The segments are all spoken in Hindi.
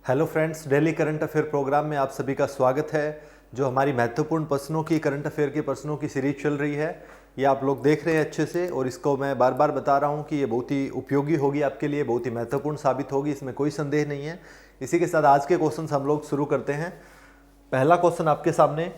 Hello friends, daily current affair program में आप सभी का स्वागत है। जो हमारी महत्वपूर्ण प्रश्नों की करंट अफेयर के प्रश्नों की सीरीज चल रही है, ये आप लोग देख रहे हैं अच्छे से, और इसको मैं बार बार बता रहा हूँ कि ये बहुत ही उपयोगी होगी आपके लिए, बहुत ही महत्वपूर्ण साबित होगी, इसमें कोई संदेह नहीं है। इसी के साथ आज के क्वेश्चन हम लोग शुरू करते हैं। पहला क्वेश्चन आपके सामने,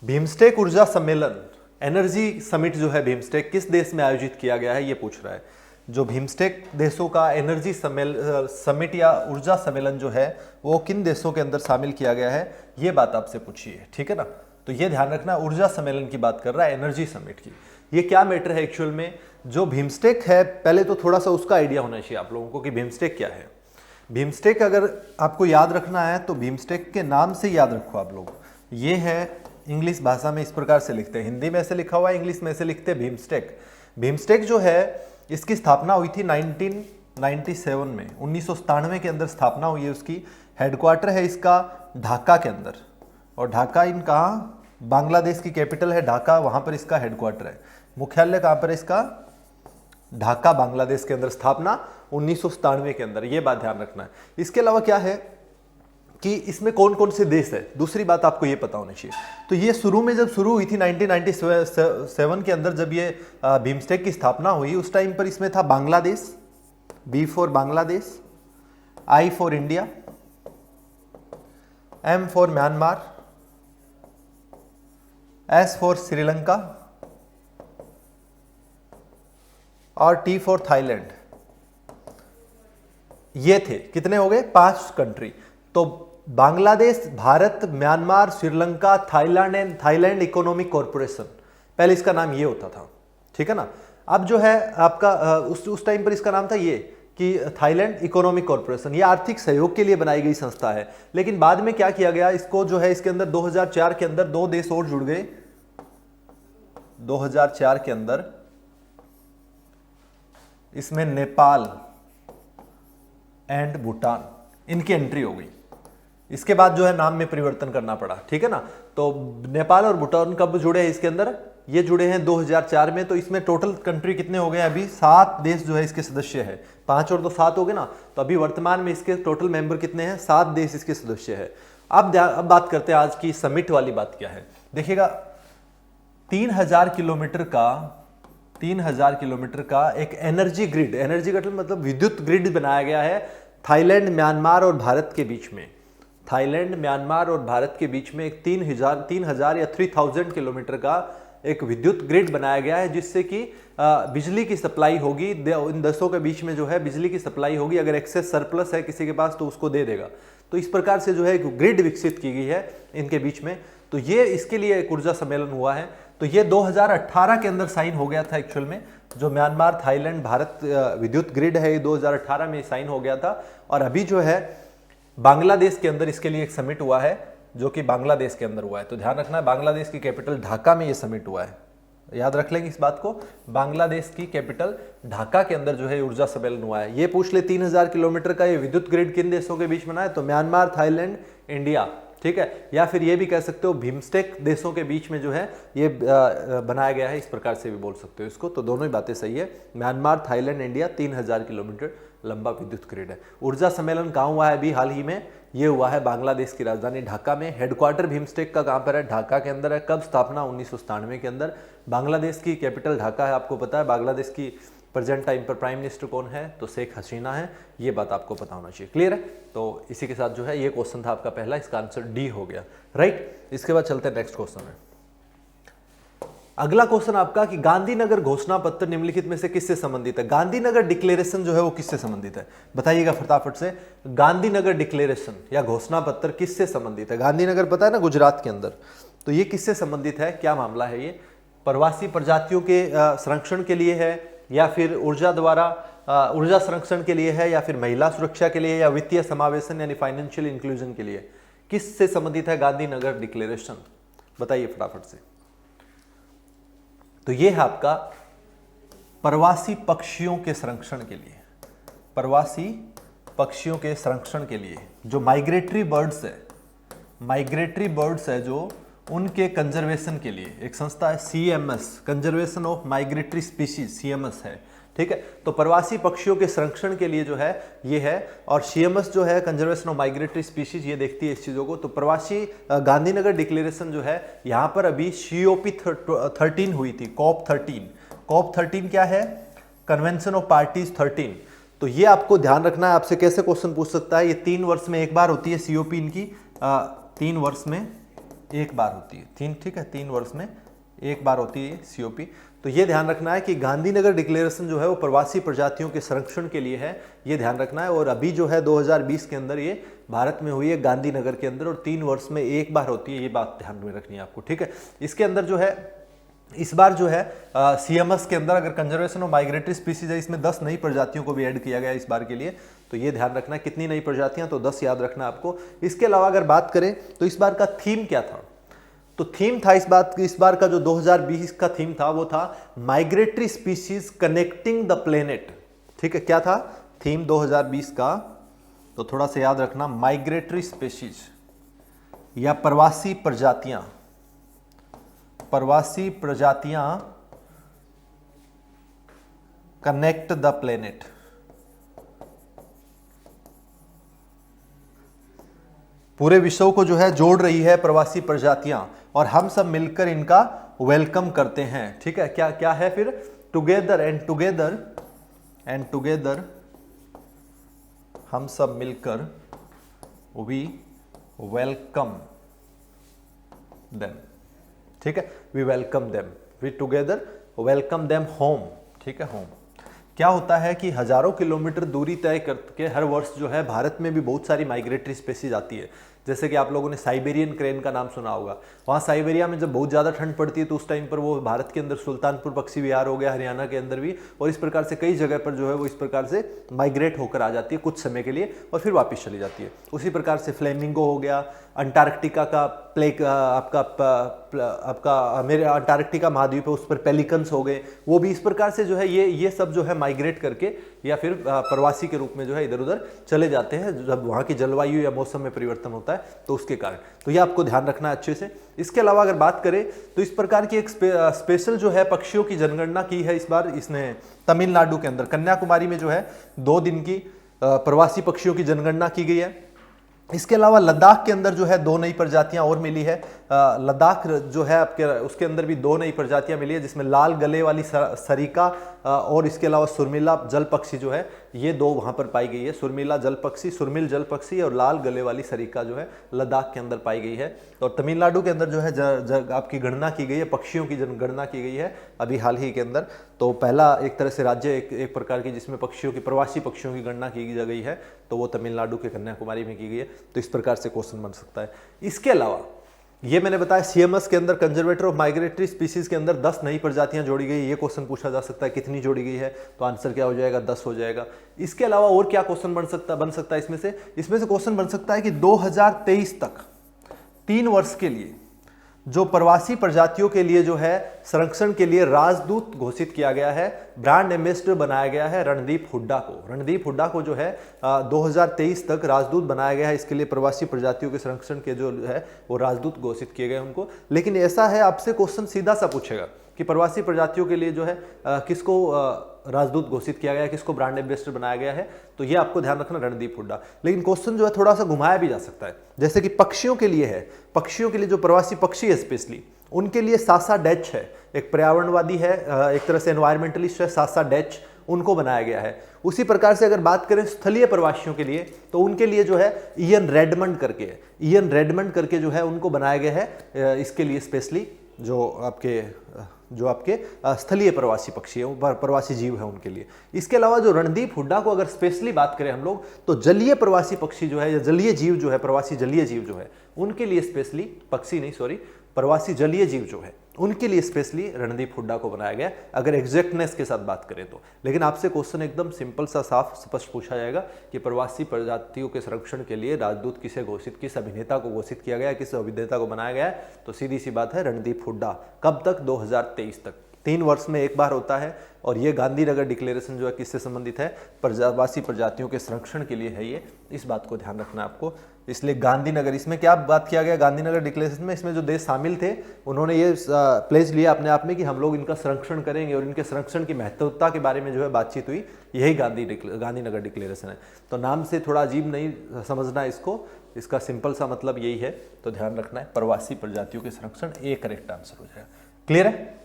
बिम्स्टेक ऊर्जा सम्मेलन एनर्जी समिट जो है बिम्स्टेक किस देश में आयोजित किया गया है, ये पूछ रहा है। जो बिम्स्टेक देशों का एनर्जी समिट या ऊर्जा सम्मेलन जो है वो किन देशों के अंदर शामिल किया गया है, ये बात आपसे पूछी है, ठीक है ना। तो ये ध्यान रखना, ऊर्जा सम्मेलन की बात कर रहा है, एनर्जी समिट की। ये क्या मैटर है एक्चुअल में, जो बिम्स्टेक है, पहले तो थोड़ा सा उसका आइडिया होना चाहिए आप लोगों को कि बिम्स्टेक क्या है। बिम्स्टेक अगर आपको याद रखना है तो बिम्स्टेक के नाम से याद रखो आप लोग। ये है, इंग्लिश भाषा में इस प्रकार से लिखते हैं, हिंदी में ऐसे लिखा हुआ है, इंग्लिश में ऐसे लिखते हैं बिम्स्टेक। बिम्स्टेक जो है इसकी स्थापना हुई थी 1997 में, 1997 के अंदर स्थापना हुई है उसकी। हेडक्वार्टर है इसका ढाका के अंदर, और ढाका इन कहाँ, बांग्लादेश की कैपिटल है ढाका, वहाँ पर इसका हेडक्वार्टर है। मुख्यालय कहाँ पर है इसका, ढाका बांग्लादेश के अंदर, स्थापना 1997 के अंदर, ये बात ध्यान रखना है। इसके अलावा क्या है कि इसमें कौन कौन से देश है, दूसरी बात आपको ये पता होनी चाहिए। तो ये शुरू में जब शुरू हुई थी 1997 के अंदर, जब ये बिम्स्टेक की स्थापना हुई, उस टाइम पर इसमें था Bangladesh, B for Bangladesh, I for India, M for Myanmar, S for Sri और टी फॉर थाईलैंड। ये थे, कितने हो गए, 5 कंट्री। तो Bangladesh, Bharat, Myanmar, Sri Lanka, Thailand economic corporation, पहले इसका नाम ये होता था, ठीक है ना। अब जो है आपका उस टाइम पर इसका नाम था ये कि थाईलैंड इकोनॉमिक कॉरपोरेशन। ये आर्थिक सहयोग के लिए बनाई गई संस्था है, लेकिन बाद में क्या किया गया, इसको जो है इसके अंदर 2004 के अंदर 2 देश और जुड़ गए। 2004 के अंदर इसमें नेपाल एंड भूटान, इनकी एंट्री हो गई। इसके बाद जो है नाम में परिवर्तन करना पड़ा, ठीक है ना। तो नेपाल और भूटान कब जुड़े हैं इसके अंदर, ये जुड़े हैं 2004 में। तो इसमें टोटल कंट्री कितने हो गए, अभी 7 देश जो है इसके सदस्य है, 5 और 2 7 हो गए ना। तो अभी वर्तमान में इसके टोटल मेंबर कितने हैं, 7 देश इसके सदस्य है। अब बात करते हैं आज की समिट वाली बात क्या है। देखिएगा, 3000 किलोमीटर का एक एनर्जी ग्रिड मतलब विद्युत ग्रिड बनाया गया है थाईलैंड, म्यांमार और भारत के बीच में। थाईलैंड, म्यांमार और भारत के बीच में एक 3000 या 3000 किलोमीटर का एक विद्युत ग्रिड बनाया गया है, जिससे कि बिजली की सप्लाई होगी इन देशों के बीच में, जो है बिजली की सप्लाई होगी। अगर एक्सेस सरप्लस है किसी के पास तो उसको दे देगा। तो इस प्रकार से जो है एक ग्रिड विकसित की गई है इनके बीच में। तो ये इसके लिए एक ऊर्जा सम्मेलन हुआ है। तो ये 2018 के अंदर साइन हो गया था एक्चुअल में। जो म्यांमार, थाईलैंड, भारत विद्युत ग्रिड है, ये 2018 में साइन हो गया था। और अभी जो है बांग्लादेश के अंदर इसके लिए एक समिट हुआ है, जो कि बांग्लादेश के अंदर हुआ है। तो ध्यान रखना है, बांग्लादेश की कैपिटल ढाका में ये समिट हुआ है, याद रख लेंगे इस बात को। बांग्लादेश की कैपिटल ढाका के अंदर जो है ऊर्जा सम्मेलन हुआ है। ये पूछ ले 3000 किलोमीटर का ये विद्युत ग्रिड किन देशों के बीच बना है, तो म्यांमार, थाईलैंड, इंडिया, ठीक है। या फिर ये भी कह सकते हो बिम्स्टेक देशों के बीच में जो है ये बनाया गया है, इस प्रकार से भी बोल सकते हो इसको। तो दोनों ही बातें सही है, म्यांमार, थाईलैंड, इंडिया, 3000 किलोमीटर लंबा विद्युत ग्रिड है। ऊर्जा सम्मेलन कहाँ हुआ है अभी हाल ही में, ये हुआ है बांग्लादेश की राजधानी ढाका में। हेडक्वार्टर बिम्स्टेक का कहाँ पर है, ढाका के अंदर है। कब स्थापना, 1997 के अंदर। बांग्लादेश की कैपिटल ढाका है, आपको पता है। बांग्लादेश की प्रेजेंट टाइम पर प्राइम मिनिस्टर कौन है, तो शेख हसीना है। ये बात आपको पता होना चाहिए, क्लियर है। तो इसी के साथ जो है ये क्वेश्चन था आपका पहला, इसका आंसर डी हो गया, राइट। इसके बाद चलते हैं नेक्स्ट क्वेश्चन में। अगला क्वेश्चन आपका कि गांधीनगर घोषणा पत्र निम्नलिखित में से किससे संबंधित है। गांधीनगर डिक्लेरेशन जो है वो किससे संबंधित है, बताइएगा फटाफट से। गांधीनगर डिक्लेरेशन या घोषणा पत्र किससे संबंधित है। गांधीनगर पता है ना, गुजरात के अंदर। तो ये किससे संबंधित है, क्या मामला है ये, प्रवासी प्रजातियों के संरक्षण के लिए है, या फिर ऊर्जा संरक्षण के लिए है, या फिर महिला सुरक्षा के लिए, या वित्तीय समावेशन यानी फाइनेंशियल इंक्लूजन के लिए, किससे संबंधित है गांधीनगर डिक्लेरेशन, बताइए फटाफट से। तो ये है आपका प्रवासी पक्षियों के संरक्षण के लिए, प्रवासी पक्षियों के संरक्षण के लिए, जो माइग्रेटरी बर्ड्स है जो उनके कंजर्वेशन के लिए एक संस्था है CMS, conservation of migratory species, CMS है। ठीक है। तो प्रवासी पक्षियों के संरक्षण के लिए जो है ये है, और CMS जो है कंजर्वेशन ऑफ माइग्रेटरी स्पीशीज, ये देखती है इस चीजों को। तो प्रवासी गांधीनगर डिक्लेरेशन जो है यहाँ पर अभी COP 13 हुई थी, COP 13 क्या है? Convention of parties 13। तो ये आपको ध्यान रखना है, आपसे कैसे क्वेश्चन पूछ सकता है। ये 3 वर्ष में एक बार होती है COP इनकी, 3 वर्ष में एक बार होती है, ठीक है, 3 वर्ष में एक बार होती है COP। तो ये ध्यान रखना है कि गांधीनगर डिक्लेरेशन जो है वो प्रवासी प्रजातियों के संरक्षण के लिए है, ये ध्यान रखना है। और अभी जो है 2020 के अंदर ये भारत में हुई है गांधीनगर के अंदर, और 3 वर्ष में एक बार होती है, ये बात ध्यान में रखनी है आपको, ठीक है। इसके अंदर जो है इस बार जो है CMS के अंदर अगर कंजर्वेशन ऑफ माइग्रेटरी स्पीसीज है, इसमें 10 नई प्रजातियों को भी ऐड किया गया इस बार के लिए। तो ये ध्यान रखना है, कितनी नई प्रजातियां, तो 10 याद रखना आपको। इसके अलावा अगर बात करें तो इस बार का थीम क्या था? तो थीम था इस बार का जो 2020 का थीम था वो था migratory species connecting the planet, ठीक है। क्या था थीम 2020 का? तो थोड़ा सा याद रखना, माइग्रेटरी स्पीशीज या प्रवासी प्रजातियां कनेक्ट द प्लेनेट। पूरे विश्व को जो है जोड़ रही है प्रवासी प्रजातियां, और हम सब मिलकर इनका वेलकम करते हैं, ठीक है। क्या क्या है फिर? टुगेदर हम सब मिलकर वी वेलकम देम, ठीक है। We welcome them, we together welcome them home, ठीक है, होम। क्या होता है कि हजारों किलोमीटर दूरी तय करके हर वर्ष जो है भारत में भी बहुत सारी माइग्रेटरी स्पीशीज आती है। जैसे कि आप लोगों ने साइबेरियन क्रेन का नाम सुना होगा। वहाँ साइबेरिया में जब बहुत ज़्यादा ठंड पड़ती है तो उस टाइम पर वो भारत के अंदर सुल्तानपुर पक्षी विहार हो गया, हरियाणा के अंदर भी, और इस प्रकार से कई जगह पर जो है वो इस प्रकार से माइग्रेट होकर आ जाती है कुछ समय के लिए और फिर वापस चली जाती है। उसी प्रकार से फ्लेमिंगो हो गया, अंटार्कटिका का प्लेग आपका मेरे अंटार्कटिका महाद्वीप है उस पर पेलिकन्स हो गए, वो भी इस प्रकार से जो है ये सब जो है माइग्रेट करके या फिर प्रवासी के रूप में जो है इधर उधर चले जाते हैं जब वहाँ की जलवायु या मौसम में परिवर्तन होता है तो उसके कारण। तो ये आपको ध्यान रखना है अच्छे से। इसके अलावा अगर बात करें तो इस प्रकार की एक स्पेशल जो है पक्षियों की जनगणना की है इस बार इसने तमिलनाडु के अंदर, कन्याकुमारी में जो है 2 दिन की प्रवासी पक्षियों की जनगणना की गई है। इसके अलावा लद्दाख के अंदर जो है 2 नई प्रजातियां और मिली है। लद्दाख जो है आपके उसके अंदर भी 2 नई प्रजातियां मिली है जिसमें लाल गले वाली सरिका और इसके अलावा सुरमिला जल पक्षी जो है ये 2 वहां पर पाई गई है। सुरमिल जल पक्षी और लाल गले वाली सरिका जो है लद्दाख के अंदर पाई गई है। और तमिलनाडु के अंदर जो है आपकी गणना की गई है, पक्षियों की जनगणना की गई है अभी हाल ही के अंदर। तो पहला एक तरह से राज्य एक प्रकार की जिसमें पक्षियों की प्रवासी पक्षियों की गणना की गई है तो वो तमिलनाडु के कन्याकुमारी में की गई है। तो इस प्रकार से क्वेश्चन बन सकता है। इसके अलावा ये मैंने बताया CMS के अंदर कंजर्वेटर ऑफ माइग्रेटरी स्पीसीज के अंदर 10 नई प्रजातियां जोड़ी गई। ये क्वेश्चन पूछा जा सकता है कितनी जोड़ी गई है, तो आंसर क्या हो जाएगा 10 हो जाएगा। इसके अलावा और क्या क्वेश्चन बन सकता है इसमें से क्वेश्चन बन सकता है कि 2023 तक 3 वर्ष के लिए जो प्रवासी प्रजातियों के लिए जो है संरक्षण के लिए राजदूत घोषित किया गया है, ब्रांड एम्बेसडर बनाया गया है रणदीप हुड्डा को जो है 2023 तक राजदूत बनाया गया है। इसके लिए प्रवासी प्रजातियों के संरक्षण के जो है वो राजदूत घोषित किए गए उनको। लेकिन ऐसा है आपसे क्वेश्चन सीधा सा पूछेगा कि प्रवासी प्रजातियों के लिए जो है किसको राजदूत घोषित किया गया है, किसको ब्रांड एम्बेसडर बनाया गया है, तो ये आपको ध्यान रखना रणदीप हुड्डा। लेकिन क्वेश्चन जो है थोड़ा सा घुमाया भी जा सकता है, जैसे कि पक्षियों के लिए है, पक्षियों के लिए जो प्रवासी पक्षी है स्पेशली उनके लिए सासा डैच है, एक पर्यावरणवादी है, एक तरह से एनवायरमेंटलिस्ट है, सासा डैच, उनको बनाया गया है। उसी प्रकार से अगर बात करें स्थलीय प्रवासियों के लिए तो उनके लिए जो है इयन रेडमंड करके जो है उनको बनाया गया है इसके लिए स्पेशली जो आपके स्थलीय प्रवासी पक्षी है, प्रवासी जीव है उनके लिए। इसके अलावा जो रणदीप हुड्डा को अगर स्पेशली बात करें हम लोग तो जलीय प्रवासी पक्षी जो है या जलीय जीव जो है, प्रवासी जलीय जीव जो है उनके लिए स्पेशली प्रवासी जलीय जीव जो है उनके लिए स्पेशली रणदीप हुड्डा को बनाया गया अगर एग्जैक्टनेस के साथ बात करें तो। लेकिन आपसे क्वेश्चन एकदम सिंपल सा साफ स्पष्ट पूछा जाएगा कि प्रवासी प्रजातियों के संरक्षण के लिए राजदूत किस अभिनेता को घोषित किया गया, किस अभिनेता को बनाया गया है, तो सीधी सी बात है रणदीप हुड्डा। कब तक? 2023 तक। 3 वर्ष में एक बार होता है और ये गांधीनगर डिक्लेरेशन जो है किससे संबंधित है, प्रजावासी प्रजातियों के संरक्षण के लिए है ये, इस बात को ध्यान रखना है आपको। इसलिए गांधीनगर, इसमें क्या बात किया गया गांधीनगर डिक्लेरेशन में, इसमें जो देश शामिल थे उन्होंने ये प्लेज लिया अपने आप में कि हम लोग इनका संरक्षण करेंगे और इनके संरक्षण की महत्वता के बारे में जो है बातचीत हुई, यही गांधीनगर डिक्लेरेशन है। तो नाम से थोड़ा अजीब नहीं समझना इसको, इसका सिंपल सा मतलब यही है, तो ध्यान रखना है प्रवासी प्रजातियों के संरक्षण, ये करेक्ट आंसर हो जाएगा। क्लियर है,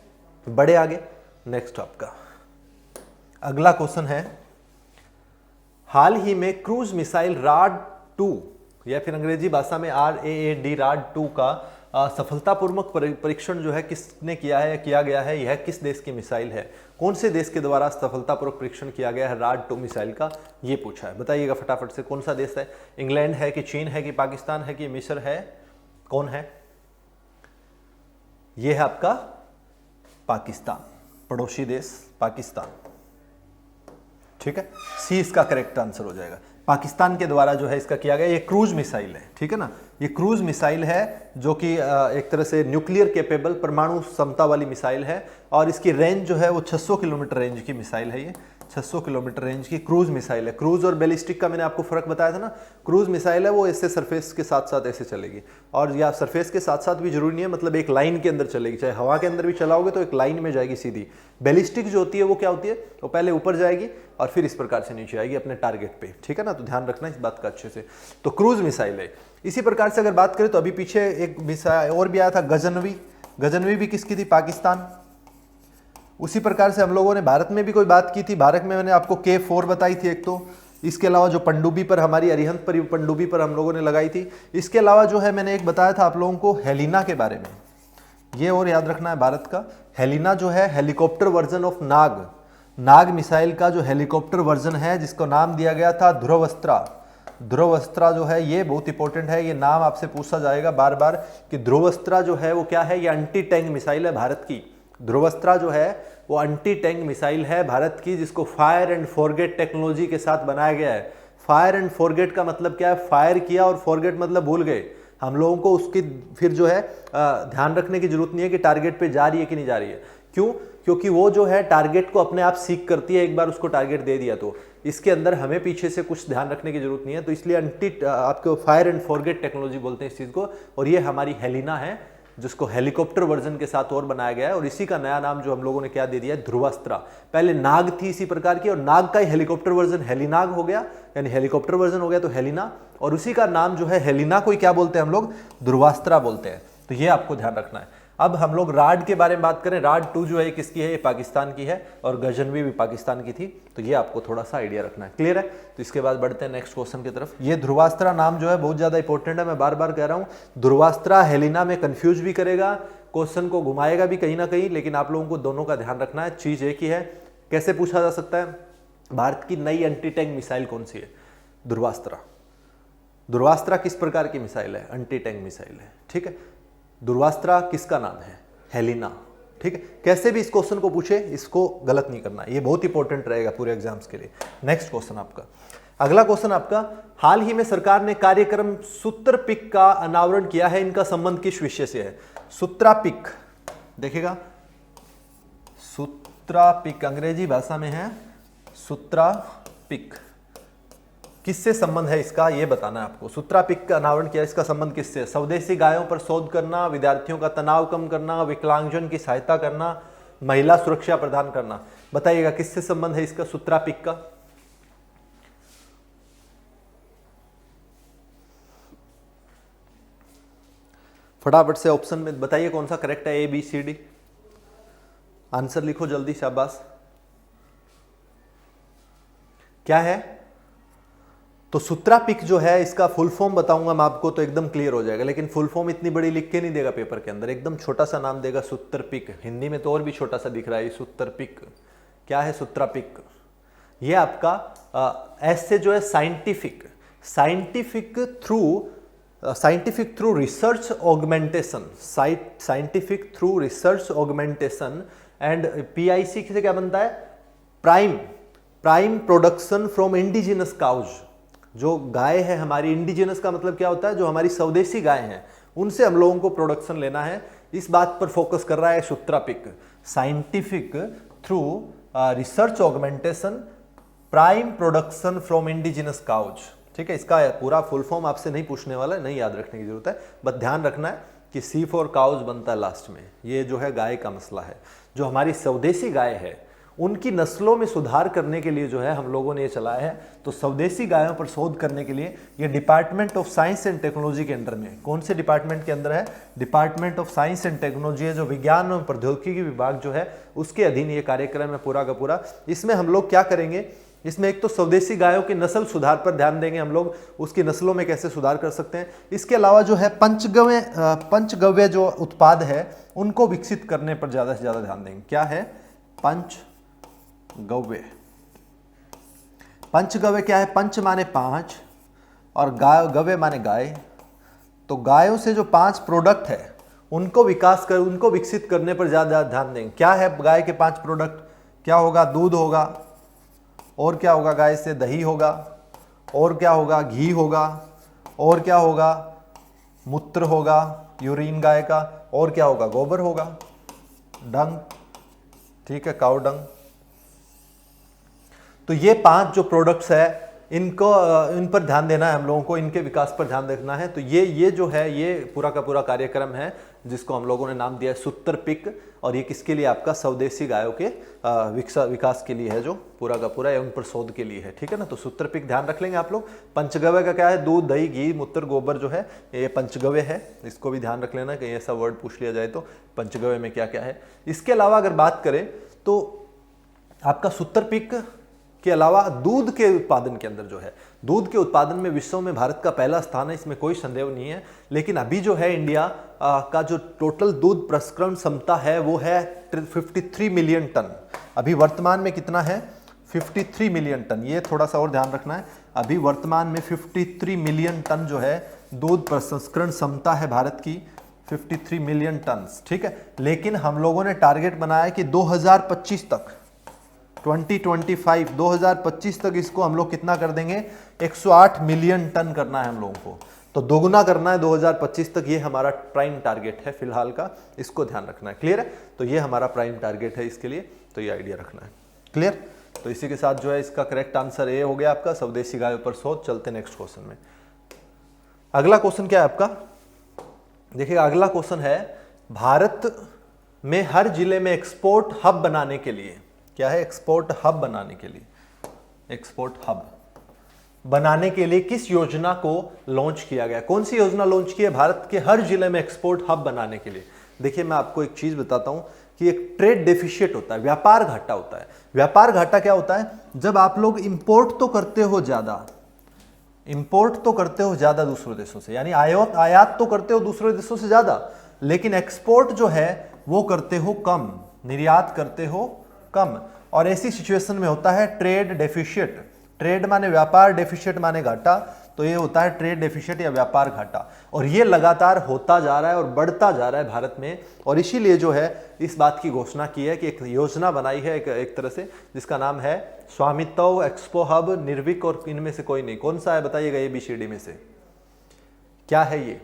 बड़े आगे। नेक्स्ट आपका अगला क्वेश्चन है, हाल ही में क्रूज मिसाइल राड 2 या फिर अंग्रेजी भाषा में RAAD राड 2 का सफलतापूर्वक परीक्षण जो है किसने किया है या किया गया है, यह किस देश की मिसाइल है, कौन से देश के द्वारा सफलतापूर्वक परीक्षण किया गया है राड 2 मिसाइल का, ये पूछा है। बताइएगा फटाफट से, कौन सा देश है, इंग्लैंड है कि चीन है कि पाकिस्तान है कि मिस्र है, कौन है? यह है आपका पाकिस्तान, पड़ोसी देश पाकिस्तान। ठीक है, सी इसका करेक्ट आंसर हो जाएगा। पाकिस्तान के द्वारा जो है इसका किया गया, ये क्रूज मिसाइल है, ठीक है ना, ये क्रूज मिसाइल है जो कि एक तरह से न्यूक्लियर कैपेबल परमाणु क्षमता वाली मिसाइल है और इसकी रेंज जो है वो 600 किलोमीटर रेंज की मिसाइल है। ये 600 किलोमीटर रेंज की क्रूज मिसाइल है। क्रूज और बैलिस्टिक का मैंने आपको फर्क बताया था ना, क्रूज मिसाइल है वो ऐसे सरफेस के साथ साथ ऐसे चलेगी, और या सरफेस के साथ साथ भी जरूरी नहीं है, मतलब एक लाइन के अंदर चलेगी, चाहे हवा के अंदर भी चलाओगे तो एक लाइन में जाएगी सीधी। बैलिस्टिक जो होती है वो क्या होती है, वो पहले ऊपर जाएगी और फिर इस प्रकार से नीचे आएगी अपने टारगेट पे, ठीक है ना, तो ध्यान रखना इस बात का अच्छे से। तो क्रूज मिसाइल है। इसी प्रकार से अगर बात करें तो अभी पीछे एक मिसाइल और भी आया था, गजनवी। गजनवी भी किसकी थी, पाकिस्तान। उसी प्रकार से हम लोगों ने भारत में भी कोई बात की थी, भारत में मैंने आपको K4 बताई थी एक तो, इसके अलावा जो पनडुब्बी पर हमारी अरिहंत पर पनडुब्बी पर हम लोगों ने लगाई थी, इसके अलावा जो है मैंने एक बताया था आप लोगों को हेलिना के बारे में, ये और याद रखना है भारत का। हेलिना जो है helicopter version of Nag, Nag missile का जो हेलीकॉप्टर वर्जन है जिसको नाम दिया गया था ध्रुवस्त्रा। ध्रुवस्त्रा जो है ये बहुत इंपॉर्टेंट है, ये नाम आपसे पूछा जाएगा बार बार कि ध्रुवस्त्रा जो है वो क्या है, ये एंटी टैंक मिसाइल है भारत की। ध्रुवस्त्रा जो है वो एंटी टैंक मिसाइल है भारत की, जिसको फायर एंड फॉरगेट टेक्नोलॉजी के साथ बनाया गया है। फायर एंड फॉरगेट का मतलब क्या है, फायर किया और फॉरगेट मतलब भूल गए। हम लोगों को उसकी फिर जो है ध्यान रखने की जरूरत नहीं है कि टारगेट पे जा रही है कि नहीं जा रही है। क्यों? क्योंकि वो जो है टारगेट को अपने आप सीख करती है, एक बार उसको टारगेट दे दिया तो इसके अंदर हमें पीछे से कुछ ध्यान रखने की जरूरत नहीं है। तो इसलिए आपको फायर एंड फॉरगेट टेक्नोलॉजी बोलते हैं इस चीज को, और ये हमारी हेलिना है जिसको हेलीकॉप्टर वर्जन के साथ और बनाया गया है, और इसी का नया नाम जो हम लोगों ने क्या दे दिया है, ध्रुवास्त्रा। पहले नाग थी इसी प्रकार की, और नाग का ही हेलीकॉप्टर वर्जन हेलिनाग हो गया, यानी हेलीकॉप्टर वर्जन हो गया तो हेलिना, और उसी का नाम जो है हेलिना को क्या बोलते हैं हम लोग, ध्रुवास्त्रा बोलते हैं। तो ये आपको ध्यान रखना है। अब हम लोग राड के बारे में बात करें, राड 2 जो है किसकी है, ये पाकिस्तान की है, और गजनवी भी पाकिस्तान की थी, तो ये आपको थोड़ा सा आइडिया रखना है। क्लियर है? तो इसके बाद बढ़ते हैं नेक्स्ट क्वेश्चन की तरफ। ये ध्रुवास्त्रा नाम जो है बहुत ज्यादा इंपॉर्टेंट है, मैं बार बार कह रहा हूं, ध्रुवास्त्रा हेलिना में कंफ्यूज भी करेगा, क्वेश्चन को घुमाएगा भी कहीं ना कहीं, लेकिन आप लोगों को दोनों का ध्यान रखना है। चीज एक ही है। कैसे पूछा जा सकता है, भारत की नई एंटी टैंक मिसाइल कौन सी है, ध्रुवास्त्रा। ध्रुवास्त्रा किस प्रकार की मिसाइल है, एंटी टैंक मिसाइल है, ठीक है। ध्रुवास्त्रा किसका नाम है, हेलिना, ठीक है। कैसे भी इस क्वेश्चन को पूछे, इसको गलत नहीं करना, ये बहुत इंपॉर्टेंट रहेगा पूरे एग्जाम्स के लिए। नेक्स्ट क्वेश्चन आपका, अगला क्वेश्चन आपका, हाल ही में सरकार ने कार्यक्रम सूत्रपिक का अनावरण किया है, इनका संबंध किस विषय से है। सूत्रापिक, देखिएगा सूत्रापिक अंग्रेजी भाषा में है, सूत्रापिक किससे संबंध है इसका, ये बताना है आपको। सूत्रापिक का अनावरण किया, इसका संबंध किससे, स्वदेशी गायों पर शोध करना, विद्यार्थियों का तनाव कम करना, विकलांगजन की सहायता करना, महिला सुरक्षा प्रदान करना। बताइएगा किससे संबंध है इसका, सूत्रापिक का। फटाफट से ऑप्शन में बताइए कौन सा करेक्ट है, ABCD। आंसर लिखो जल्दी, शाबाश। क्या है, तो सूत्रापिक जो है इसका फुल फॉर्म बताऊंगा मैं आपको तो एकदम क्लियर हो जाएगा, लेकिन फुल फॉर्म इतनी बड़ी लिख के नहीं देगा पेपर के अंदर, एकदम छोटा सा नाम देगा, सूत्रपिक। हिंदी में तो और भी छोटा सा दिख रहा है, सूत्रपिक। क्या है सूत्रापिक, ये आपका एस से जो है scientific, scientific through research augmentation, scientific through research augmentation, and PIC से क्या बनता है, prime production from indigenous cows. जो गाय है हमारी, इंडिजिनस का मतलब क्या होता है, जो हमारी स्वदेशी गाय हैं उनसे हम लोगों को प्रोडक्शन लेना है, इस बात पर फोकस कर रहा है सूत्रापिक। Scientific through research augmentation prime production from indigenous cows. ठीक है, इसका पूरा फुल फॉर्म आपसे नहीं पूछने वाला है, नहीं याद रखने की जरूरत है, बस ध्यान रखना है कि C फॉर काउज बनता है लास्ट में। ये जो है गाय का मसला है। जो हमारी स्वदेशी गाय है उनकी नस्लों में सुधार करने के लिए जो है हम लोगों ने ये चलाया है। तो स्वदेशी गायों पर शोध करने के लिए ये department of science and technology के अंडर में, कौन से डिपार्टमेंट के अंदर है? Department of science and technology है, जो विज्ञान और प्रौद्योगिकी विभाग जो है उसके अधीन ये कार्यक्रम है पूरा का पूरा। इसमें हम लोग क्या करेंगे, इसमें एक तो स्वदेशी गायों की नस्ल सुधार पर ध्यान देंगे हम लोग, उसकी नस्लों में कैसे सुधार कर सकते हैं। इसके अलावा जो है पंचगव्य जो उत्पाद है उनको विकसित करने पर ज़्यादा से ज़्यादा ध्यान देंगे। क्या है? पंचगव्य। पंचगव्य क्या है? पंच माने 5 और गव्य माने गाय। तो गायों से जो 5 प्रोडक्ट है उनको उनको विकसित करने पर ज़्यादा ध्यान देंगे। क्या है गाय के 5 प्रोडक्ट? क्या होगा? दूध होगा, और क्या होगा? गाय से दही होगा, और क्या होगा? घी होगा, और क्या होगा? मूत्र होगा, यूरिन गाय का, और क्या होगा? गोबर होगा, डंग। ठीक है, काउ डंग। तो ये 5 जो प्रोडक्ट्स है इन पर ध्यान देना है हम लोगों को, इनके विकास पर ध्यान रखना है। तो ये जो है ये पूरा का पूरा कार्यक्रम है जिसको हम लोगों ने नाम दिया है सूत्र पिक। और ये किसके लिए? आपका स्वदेशी गायों के विकास के लिए है, जो पूरा का पूरा उन पर शोध के लिए है। ठीक है ना, तो सूत्र पिक ध्यान रख लेंगे आप लोग। पंचगव्य का क्या है? दूध, दही, घी, मूत्र, गोबर जो है ये पंचगव्य है, इसको भी ध्यान रख लेना, कहीं ऐसा वर्ड पूछ लिया जाए तो पंचगव्य में क्या क्या है। इसके अलावा अगर बात करें तो आपका सूत्र पिक के अलावा दूध के उत्पादन के अंदर जो है, दूध के उत्पादन में विश्व में भारत का पहला स्थान है, इसमें कोई संदेह नहीं है। लेकिन अभी जो है इंडिया का जो टोटल दूध प्रसंस्करण क्षमता है वो है 53 मिलियन टन। अभी वर्तमान में कितना है? 53 मिलियन टन। ये थोड़ा सा और ध्यान रखना है, अभी वर्तमान में 53 मिलियन टन जो है दूध प्रसंस्करण क्षमता है भारत की, 53 मिलियन टन। ठीक है, लेकिन हम लोगों ने टारगेट बनाया कि 2025 तक 2025 तक इसको हम लोग कितना कर देंगे? 108 मिलियन टन करना है हम लोगों को। तो दोगुना करना है 2025 तक, ये हमारा प्राइम टारगेट है फिलहाल का, इसको ध्यान रखना है। क्लियर है? तो ये हमारा प्राइम टारगेट है इसके लिए, तो ये आइडिया रखना है। क्लियर? तो इसी के साथ जो है इसका करेक्ट आंसर ए हो गया आपका, स्वदेशी गायों पर शोध। चलते नेक्स्ट क्वेश्चन में। अगला क्वेश्चन क्या है आपका? देखिएगा, अगला क्वेश्चन है भारत में हर जिले में एक्सपोर्ट हब बनाने के लिए, क्या है? एक्सपोर्ट हब बनाने के लिए, एक्सपोर्ट हब बनाने के लिए किस योजना को लॉन्च किया गया? कौन सी योजना लॉन्च की है भारत के हर जिले में एक्सपोर्ट हब बनाने के लिए? देखिए, मैं आपको एक चीज बताता हूं कि एक ट्रेड डेफिशिएट होता है, व्यापार घाटा होता है। व्यापार घाटा क्या होता है? जब आप लोग इंपोर्ट तो करते हो ज्यादा, इंपोर्ट तो करते हो ज्यादा दूसरे देशों से, यानी आयात तो करते हो दूसरे देशों से ज्यादा, लेकिन एक्सपोर्ट जो है वो करते हो कम, निर्यात करते हो कम। और ऐसी सिचुएशन में होता है ट्रेड डेफिशिएट। ट्रेड माने व्यापार, डेफिशिएट माने घाटा, तो ये होता है ट्रेड डेफिशिएट या व्यापार घाटा। और ये लगातार होता जा रहा है और बढ़ता जा रहा है भारत में। और इसीलिए जो है इस बात की घोषणा की है कि एक योजना बनाई है एक तरह से, जिसका नाम है स्वामित्व एक्सपो हब, निर्विक, और इनमें से कोई नहीं। कौन सा है बताइएगा ABCD में से? क्या है ये?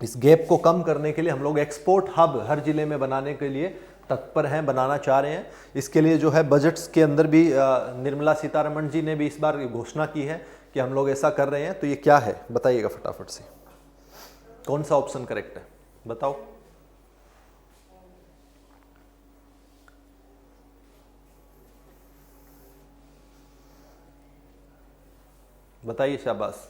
इस गैप को कम करने के लिए हम लोग एक्सपोर्ट हब हर जिले में बनाने के लिए तत्पर हैं, बनाना चाह रहे हैं। इसके लिए जो है बजट्स के अंदर भी निर्मला सीतारमण जी ने भी इस बार घोषणा की है कि हम लोग ऐसा कर रहे हैं। तो ये क्या है बताइएगा फटाफट से, कौन सा ऑप्शन करेक्ट है बताओ? बताइए, शाबाश।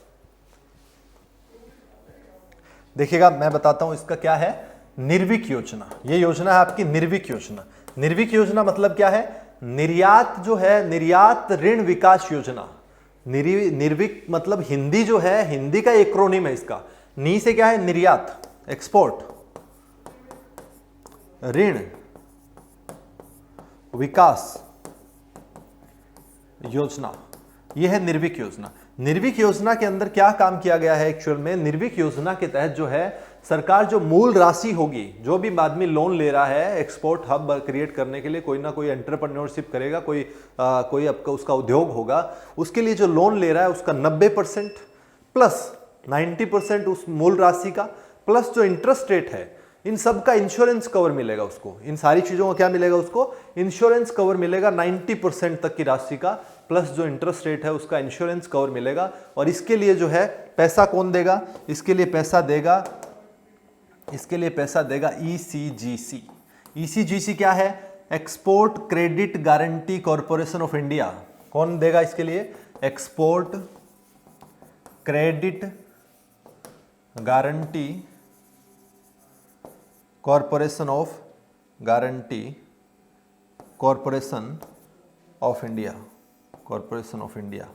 देखिएगा, मैं बताता हूं इसका क्या है। निर्विक योजना, ये योजना है आपकी निर्विक योजना। निर्विक योजना मतलब क्या है? निर्यात जो है, निर्यात ऋण विकास योजना। निर्विक मतलब हिंदी जो है, हिंदी का एक्रोनिम है इसका। नी से क्या है? निर्यात, एक्सपोर्ट, ऋण विकास योजना, यह है निर्विक योजना। निर्विक योजना के अंदर क्या काम किया गया है एक्चुअल में? निर्विक योजना के तहत जो है सरकार जो मूल राशि होगी, जो भी आदमी लोन ले रहा है एक्सपोर्ट हब क्रिएट करने के लिए, कोई ना कोई एंटरप्रेन्योरशिप करेगा, कोई आपका उसका उद्योग होगा, उसके लिए जो लोन ले रहा है उसका 90% प्लस 90% उस मूल राशि का, प्लस जो इंटरेस्ट रेट है इन सब का इंश्योरेंस कवर मिलेगा उसको, इन सारी चीजों का क्या मिलेगा उसको, इंश्योरेंस कवर मिलेगा 90% तक की राशि का, प्लस जो इंटरेस्ट रेट है उसका इंश्योरेंस कवर मिलेगा। और इसके लिए जो है पैसा कौन देगा, इसके लिए पैसा देगा ECGC। ECGC क्या है, export credit guarantee corporation of India. कौन देगा इसके लिए, export credit guarantee corporation of India,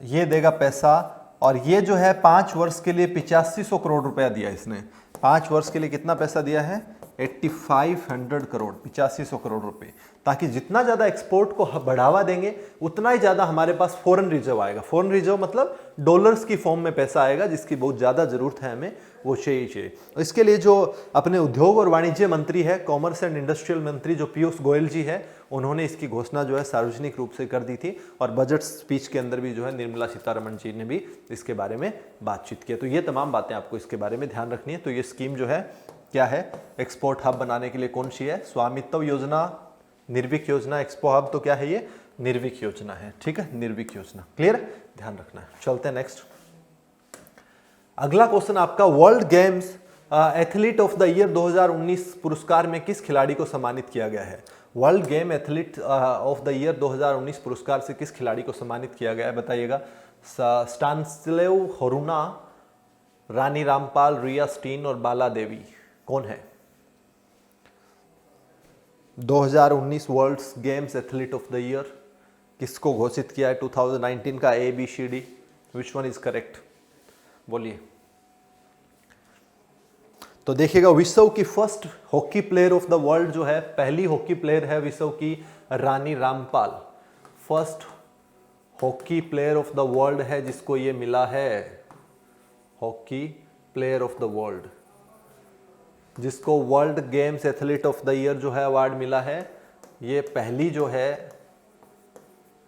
ये देगा पैसा। और ये जो है 5 वर्ष के लिए 8500 करोड़ रुपया दिया इसने। 5 वर्ष के लिए कितना पैसा दिया है, 8500 करोड़, 8500 करोड़ रुपए, ताकि जितना ज्यादा एक्सपोर्ट को बढ़ावा देंगे उतना ही ज्यादा हमारे पास फॉरेन रिजर्व आएगा। फॉरेन रिजर्व मतलब डॉलर्स की फॉर्म में पैसा आएगा, जिसकी बहुत ज्यादा जरूरत है हमें, वो चाहिए। इसके लिए जो अपने उद्योग और वाणिज्य मंत्री है, कॉमर्स एंड इंडस्ट्रियल मंत्री जो पीयूष गोयल जी है, उन्होंने इसकी घोषणा जो है सार्वजनिक रूप से कर दी थी। और बजट स्पीच के अंदर भी जो है निर्मला सीतारमण जी ने भी इसके बारे में बातचीत की। तो ये तमाम बातें आपको इसके बारे में ध्यान रखनी है। तो ये स्कीम जो है क्या है, एक्सपोर्ट हब बनाने के लिए कौन सी है, स्वामित्व योजना, निर्विक योजना। एक्सपो हब तो क्या है, ये निर्विक योजना है, ठीक है, निर्विक योजना। क्लियर, ध्यान रखना है। चलते हैं नेक्स्ट। अगला क्वेश्चन आपका, world Games athlete of the year 2019 पुरस्कार में किस खिलाड़ी को सम्मानित किया गया है। World game athlete of the year 2019 पुरस्कार से किस खिलाड़ी को सम्मानित किया गया है, बताइएगा। स्टानिस्लेव होरुना, रानी रामपाल, रिया स्टीन और बाला देवी, कौन है। 2019 World Games athlete of the year किसको घोषित किया है 2019 का, ABCD, which one is correct, बोलिए। तो देखिएगा, विश्व की first hockey player of the world जो है, पहली हॉकी प्लेयर है विश्व की Rani Rampal. First hockey player of the world है जिसको ये मिला है, hockey player of the world, जिसको World Games athlete of the year जो है अवार्ड मिला है। ये पहली जो है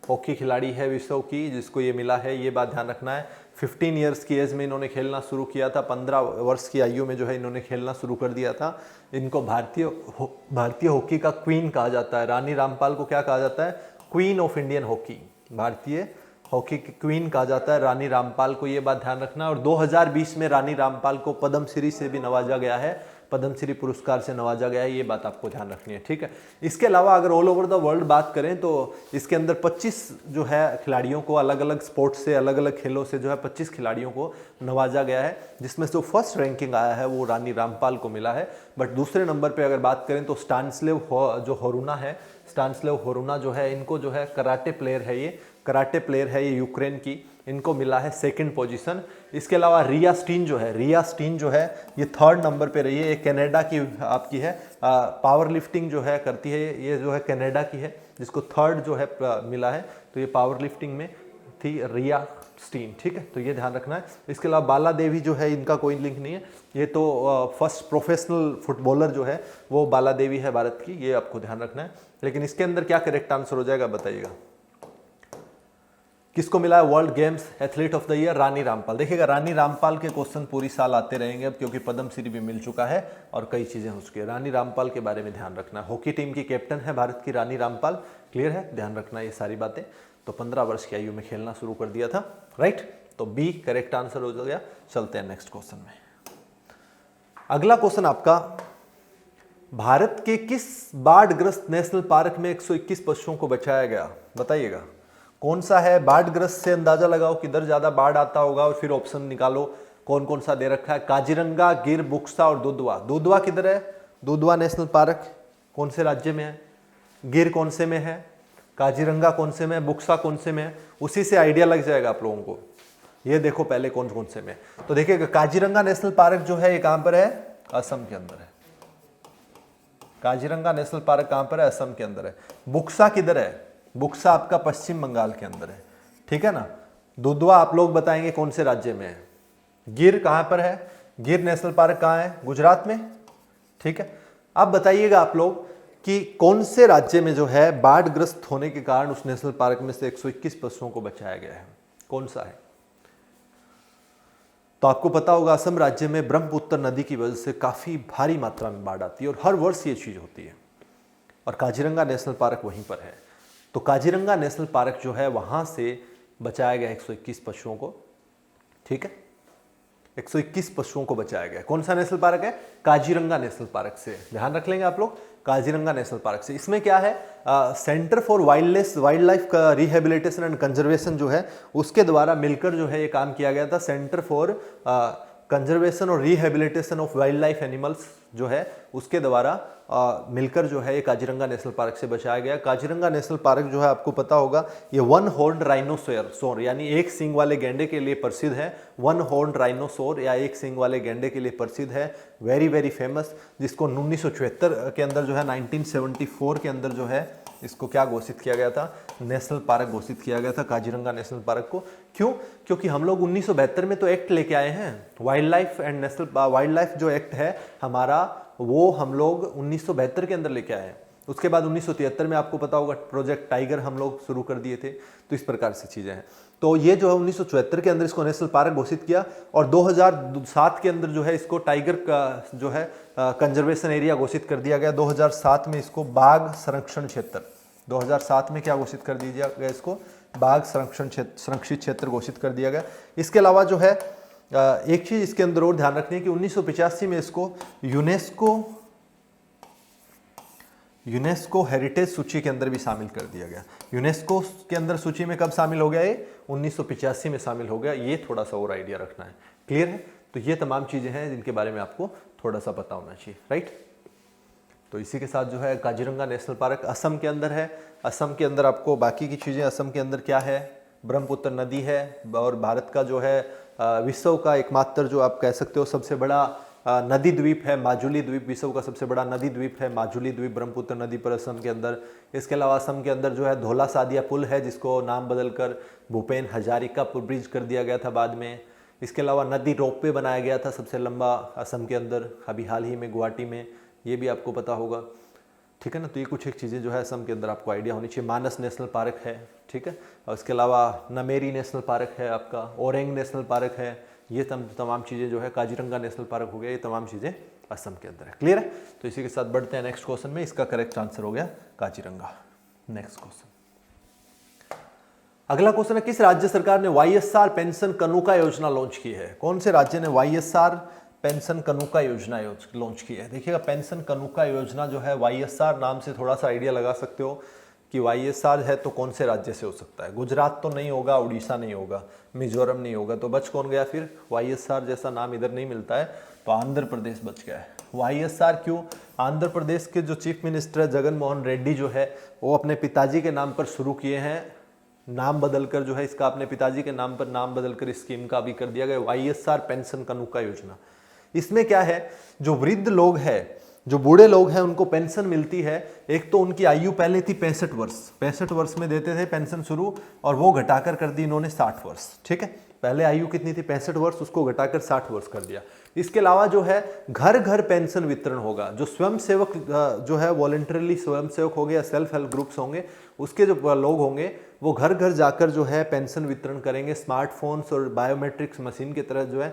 हॉकी खिलाड़ी है विश्व की जिसको ये मिला है, ये बात ध्यान रखना है। 15 ईयर्स की एज में इन्होंने खेलना शुरू किया था, 15 वर्ष की आयु में जो है इन्होंने खेलना शुरू कर दिया था। इनको भारतीय हॉकी का क्वीन कहा जाता है। रानी रामपाल को क्या कहा जाता है, क्वीन ऑफ इंडियन हॉकी, भारतीय हॉकी की क्वीन कहा जाता है रानी रामपाल को, ये बात ध्यान रखना। और 2020 में रानी रामपाल को पद्मश्री से भी नवाजा गया है, पद्मश्री पुरस्कार से नवाजा गया है, ये बात आपको ध्यान रखनी है, ठीक है। इसके अलावा अगर ऑल ओवर द वर्ल्ड बात करें तो इसके अंदर 25 जो है खिलाड़ियों को अलग अलग स्पोर्ट्स से, अलग अलग खेलों से जो है 25 खिलाड़ियों को नवाजा गया है, जिसमें जो फर्स्ट रैंकिंग आया है वो रानी रामपाल को मिला है। बट दूसरे नंबर पे अगर बात करें तो स्टानिस्लेव जो होरुना है, स्टानिस्लेव होरुना जो है, इनको जो है कराटे प्लेयर है, ये कराटे प्लेयर है, ये यूक्रेन की, इनको मिला है सेकंड पोजीशन। इसके अलावा रिया स्टीन जो है, रिया स्टीन जो है ये थर्ड नंबर पे रही है, ये कनाडा की आपकी है, पावर लिफ्टिंग जो है करती है, ये जो है कनाडा की है, जिसको थर्ड जो है मिला है। तो ये पावर लिफ्टिंग में थी रिया स्टीन, ठीक है, तो ये ध्यान रखना है। इसके अलावा बाला देवी जो है, इनका कोई लिंक नहीं है, ये तो फर्स्ट प्रोफेशनल फुटबॉलर जो है वो बाला देवी है भारत की, ये आपको ध्यान रखना है। लेकिन इसके अंदर क्या करेक्ट आंसर हो जाएगा बताइएगा, किसको मिला है World Games athlete of the year, Rani Rampal. देखिएगा, रानी रामपाल के क्वेश्चन पूरी साल आते रहेंगे अब, क्योंकि पद्मश्री भी मिल चुका है और कई चीजें हो चुकी है। रानी रामपाल के बारे में ध्यान रखना, हॉकी टीम की कैप्टन है भारत की रानी रामपाल, क्लियर है, ध्यान रखना ये सारी बातें। तो 15 वर्ष की आयु में खेलना शुरू कर दिया था, राइट, तो बी करेक्ट आंसर हो गया। चलते हैं नेक्स्ट क्वेश्चन में। अगला क्वेश्चन आपका, भारत के किस बाढ़ग्रस्त नेशनल पार्क में 121 पशुओं को बचाया गया, बताइएगा कौन सा है। बाढ़ग्रस्त से अंदाजा लगाओ किधर ज्यादा बाढ़ आता होगा और फिर ऑप्शन निकालो कौन कौन सा दे रखा है। काजीरंगा, गिर, बुक्सा और दुधवा। दुधवा किधर है, दुधवा नेशनल पार्क कौन से राज्य में है, गिर कौन से में है, काजीरंगा कौन से में है, बुक्सा कौन से में है, उसी से आइडिया लग जाएगा आप लोगों को। ये देखो पहले कौन कौन से में। तो देखिएगा, काजीरंगा नेशनल पार्क जो है ये कहां पर है, असम के अंदर है। काजीरंगा नेशनल पार्क कहां पर है, असम के अंदर है। बुक्सा किधर है, बुक्सा आपका पश्चिम बंगाल के अंदर है, ठीक है ना। दुधवा आप लोग बताएंगे कौन से राज्य में है। गिर कहां पर है, गिर नेशनल पार्क कहां है, गुजरात में, ठीक है। अब बताइएगा आप लोग कि कौन से राज्य में जो है बाढ़ग्रस्त होने के कारण उस नेशनल पार्क में से 121 पशुओं को बचाया गया है, कौन सा है। तो तो आपको पता होगा असम राज्य में ब्रह्मपुत्र नदी की वजह से काफ़ी भारी मात्रा में बाढ़ आती है और हर वर्ष ये चीज़ होती है, और काजीरंगा नेशनल पार्क वहीं पर है। तो काजीरंगा नेशनल पार्क जो है वहाँ से बचाया गया 121 पशुओं को, ठीक है, 121 पशुओं को बचाया गया। कौन सा नेशनल पार्क है? काजीरंगा नेशनल पार्क से, ध्यान रख लेंगे आप लोग, काजीरंगा नेशनल पार्क से। इसमें क्या है, सेंटर फॉर वाइल्ड लाइफ का रिहेबिलिटेशन एंड कंजर्वेशन जो है उसके द्वारा मिलकर जो है ये काम किया गया था। सेंटर फॉर कंजर्वेशन और rehabilitation of wild life animals जो है उसके द्वारा मिलकर जो है ये काजीरंगा नेशनल पार्क से बचाया गया। काजीरंगा नेशनल पार्क जो है आपको पता होगा ये वन हॉर्न राइनोसोर यानी एक सींग वाले गैंडे के लिए प्रसिद्ध है। वन हॉर्न राइनोसोर या एक सींग वाले गैंडे के लिए प्रसिद्ध है, वेरी वेरी फेमस, जिसको 1976 के अंदर जो है 1974 के अंदर जो है इसको क्या घोषित किया गया था, नेशनल पार्क घोषित किया गया था काजीरंगा नेशनल पार्क को। क्यों? क्योंकि हम लोग 1972 में तो एक्ट लेके आए हैं, वाइल्ड लाइफ जो एक्ट है हमारा वो हम लोग 1972 के अंदर लेके आए हैं। उसके बाद 1973 में आपको पता होगा प्रोजेक्ट टाइगर हम लोग शुरू कर दिए थे। तो इस प्रकार से चीज़ें हैं। तो ये जो है 1974 के अंदर इसको नेशनल पार्क घोषित किया और 2007 के अंदर जो है इसको टाइगर का जो है कंजर्वेशन एरिया घोषित कर दिया गया। 2007 में इसको बाघ संरक्षण क्षेत्र, 2007 में क्या घोषित कर दिया गया, इसको बाघ संरक्षित क्षेत्र घोषित कर दिया गया। इसके अलावा जो है एक चीज इसके अंदर और ध्यान रखनी है कि 1985 में इसको यूनेस्को हेरिटेज सूची के अंदर भी शामिल कर दिया गया। यूनेस्को के अंदर सूची में कब शामिल हो गया ये? 1985 में शामिल हो गया। ये थोड़ा सा और आइडिया रखना है, क्लियर है? तो ये तमाम चीजें हैं जिनके बारे में आपको थोड़ा सा पता होना चाहिए, राइट। तो इसी के साथ जो है काजीरंगा नेशनल पार्क असम के अंदर है। असम के अंदर आपको बाकी की चीजें, असम के अंदर क्या है, ब्रह्मपुत्र नदी है और भारत का जो है विश्व का एकमात्र जो आप कह सकते हो सबसे बड़ा नदी द्वीप है माजुली द्वीप। विश्व का सबसे बड़ा नदी द्वीप है माजुली द्वीप ब्रह्मपुत्र नदी पर असम के अंदर। इसके अलावा असम के अंदर जो है धौला सादिया पुल है जिसको नाम बदलकर भूपेन हजारिका पुल ब्रिज कर दिया गया था बाद में। इसके अलावा नदी रोपवे बनाया गया था सबसे लंबा असम के अंदर अभी हाल ही में गुवाहाटी में, ये भी आपको पता होगा, ठीक है ना। तो ये कुछ एक चीज़ें जो है असम के अंदर आपको आइडिया होनी चाहिए। मानस नेशनल पार्क है, ठीक है, और इसके अलावा नमेरी नेशनल पार्क है आपका, ओरेंग नेशनल पार्क है। ये तमाम चीज़ें जो है काजीरंगा नेशनल पार्क हो गया, ये तमाम चीज़ें असम के अंदर है, क्लियर है। तो इसी के साथ बढ़ते हैं नेक्स्ट क्वेश्चन में। इसका करेक्ट आंसर हो गया काजीरंगा। नेक्स्ट क्वेश्चन, अगला क्वेश्चन है किस राज्य सरकार ने वाईएसआर पेंशन कनुका योजना लॉन्च की है? कौन से राज्य ने वाईएसआर पेंशन कनुका योजना लॉन्च की है? देखिएगा पेंशन कनुका योजना जो है वाईएसआर नाम से थोड़ा सा आइडिया लगा सकते हो कि वाईएसआर है तो कौन से राज्य से हो सकता है। गुजरात तो नहीं होगा, उड़ीसा नहीं होगा, मिजोरम नहीं होगा, तो बच कौन गया फिर? वाईएसआर जैसा नाम इधर नहीं मिलता है तो आंध्र प्रदेश बच गया है। वाईएसआर क्यों? आंध्र प्रदेश के जो चीफ मिनिस्टर है जगन मोहन रेड्डी जो है वो अपने पिताजी के नाम पर शुरू किए हैं, नाम बदलकर जो है इसका अपने पिताजी के नाम पर नाम बदलकर इस स्कीम का भी कर दिया गया वाईएसआर पेंशन कनुका योजना। इसमें क्या है, जो वृद्ध लोग हैं, जो बूढ़े लोग हैं उनको पेंशन मिलती है। एक तो उनकी आयु पहले थी 65 वर्ष, 65 वर्ष में देते थे पेंशन शुरू, और वो घटाकर कर दी इन्होंने 60 वर्ष, ठीक है। पहले आयु कितनी थी? 65 वर्ष, उसको घटाकर 60 वर्ष कर दिया। इसके अलावा जो है घर घर पेंशन वितरण होगा। जो स्वयं सेवक जो है वॉलंटरीली स्वयं सेवक हो गए या सेल्फ हेल्प ग्रुप्स होंगे, उसके जो लोग होंगे वो घर घर जाकर जो है पेंशन वितरण करेंगे। स्मार्टफोन्स और बायोमेट्रिक्स मशीन की तरह जो है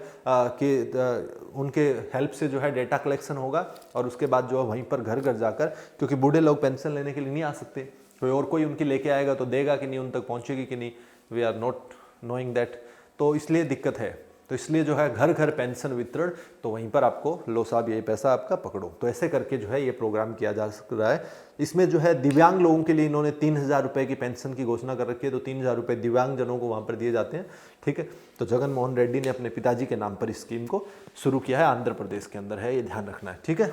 उनके हेल्प से जो है डेटा कलेक्शन होगा और उसके बाद जो है वहीं पर घर घर जाकर, क्योंकि बूढ़े लोग पेंशन लेने के लिए नहीं आ सकते, कोई और कोई उनकी लेके आएगा तो देगा कि नहीं, उन तक पहुंचेगी कि नहीं, we are not knowing that, तो इसलिए दिक्कत है। तो इसलिए जो है घर घर पेंशन वितरण, तो वहीं पर आपको लो साहब ये पैसा आपका पकड़ो, तो ऐसे करके जो है ये प्रोग्राम किया जा रहा है। इसमें जो है दिव्यांग लोगों के लिए इन्होंने 3000 रुपये की पेंशन की घोषणा कर रखी है, तो 3000 रुपये दिव्यांग जनों को वहाँ पर दिए जाते हैं, ठीक है। तो जगन मोहन रेड्डी ने अपने पिताजी के नाम पर इस स्कीम को शुरू किया है, आंध्र प्रदेश के अंदर है, ये ध्यान रखना है, ठीक है।